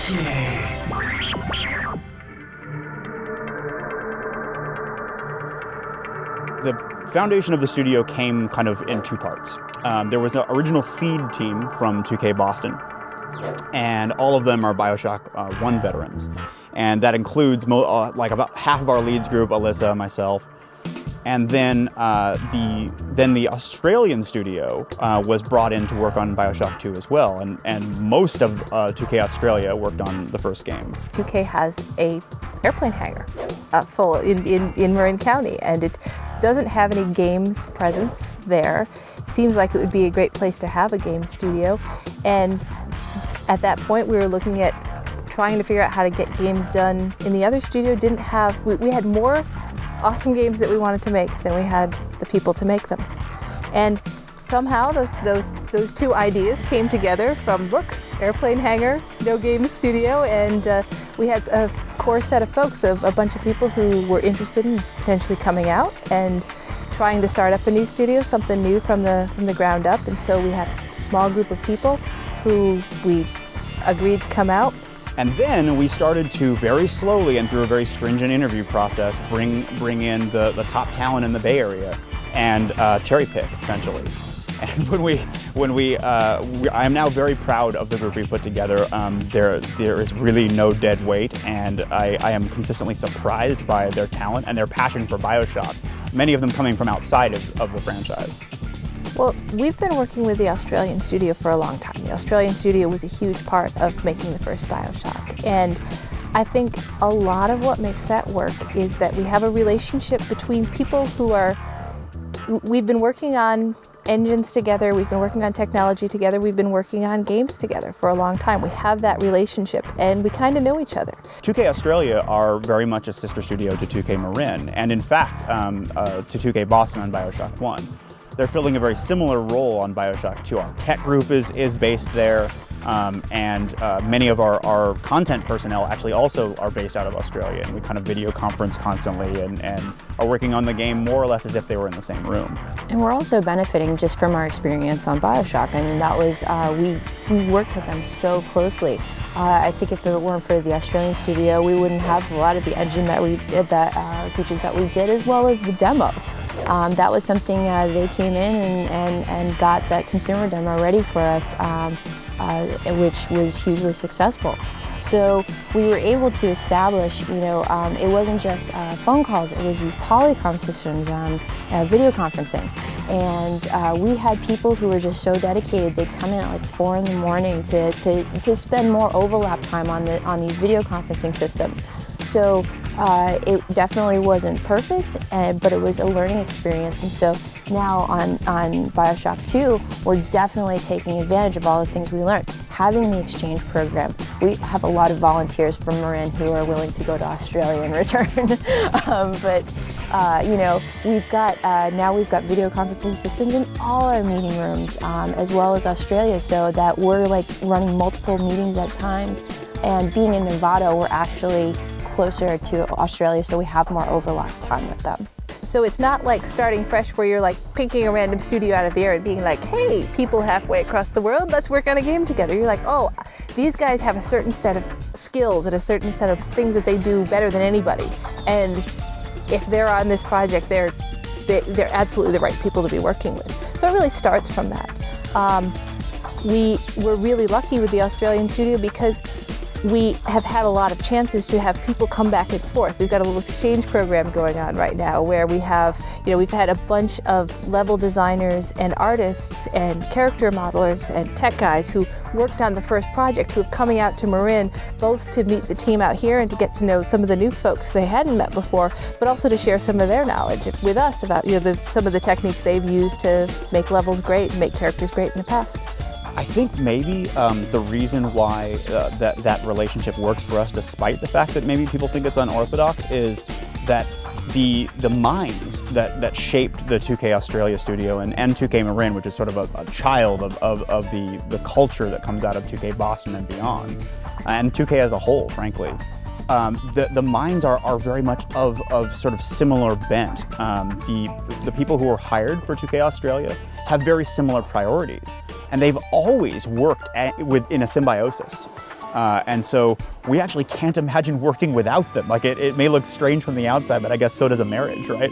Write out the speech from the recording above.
The foundation of the studio came kind of in two parts. There was an original seed team from 2K Boston, and all of them are BioShock 1 veterans. And that includes like about half of our leads group, Alyssa, myself. And then the Australian studio was brought in to work on BioShock 2 as well, and most of 2K Australia worked on the first game. 2K has a airplane hangar full in Marin County, and it doesn't have any games presence there. Seems like it would be a great place to have a game studio, and at that point we were looking at trying to figure out how to get games done in the other studio. We had more awesome games that we wanted to make than we had the people to make them. And somehow those two ideas came together from, look, airplane hangar, no games studio, and we had a core set of folks, a bunch of people who were interested in potentially coming out and trying to start up a new studio, something new from the ground up. And so we had a small group of people who we agreed to come out. And then we started to very slowly and through a very stringent interview process bring in the top talent in the Bay Area and cherry pick, essentially. And I am now very proud of the group we put together. There is really no dead weight, and I am consistently surprised by their talent and their passion for BioShock, many of them coming from outside of the franchise. Well, we've been working with the Australian studio for a long time. The Australian studio was a huge part of making the first BioShock. And I think a lot of what makes that work is that we have a relationship between people we've been working on engines together, we've been working on technology together, we've been working on games together for a long time. We have that relationship and we kind of know each other. 2K Australia are very much a sister studio to 2K Marin, and in fact to 2K Boston on BioShock 1. They're filling a very similar role on BioShock 2. Our tech group is based there, and many of our content personnel actually also are based out of Australia, and we kind of video conference constantly and are working on the game more or less as if they were in the same room. And we're also benefiting just from our experience on BioShock. I mean, that was, we worked with them so closely. I think if it weren't for the Australian studio, we wouldn't have a lot of the engine that we did, features that we did, as well as the demo. That was something they came in and got that consumer demo ready for us, which was hugely successful. So we were able to establish, it wasn't just phone calls, it was these polycom systems, video conferencing. And we had people who were just so dedicated, they'd come in at like 4 in the morning to spend more overlap time on these video conferencing systems. So it definitely wasn't perfect, but it was a learning experience. And so now on BioShock 2, we're definitely taking advantage of all the things we learned. Having the exchange program, we have a lot of volunteers from Marin who are willing to go to Australia in return. We've got video conferencing systems in all our meeting rooms, as well as Australia, so that we're like running multiple meetings at times. And being in Nevada, we're actually closer to Australia, so we have more overlap time with them. So it's not like starting fresh where you're like picking a random studio out of the air and being like, hey, people halfway across the world, let's work on a game together. You're like, oh, these guys have a certain set of skills and a certain set of things that they do better than anybody. And if they're on this project, they're absolutely the right people to be working with. So it really starts from that. We were really lucky with the Australian studio because we have had a lot of chances to have people come back and forth. We've got a little exchange program going on right now where we have, we've had a bunch of level designers and artists and character modelers and tech guys who worked on the first project who have coming out to Marin, both to meet the team out here and to get to know some of the new folks they hadn't met before, but also to share some of their knowledge with us about some of the techniques they've used to make levels great and make characters great in the past. I think maybe the reason why that relationship works for us, despite the fact that maybe people think it's unorthodox, is that the minds that shaped the 2K Australia studio and 2K Marin, which is sort of a child of the culture that comes out of 2K Boston and beyond, and 2K as a whole, frankly. The minds are very much of sort of similar bent. The people who were hired for 2K Australia have very similar priorities, and they've always worked in a symbiosis. And so we actually can't imagine working without them. Like it may look strange from the outside, but I guess so does a marriage, right?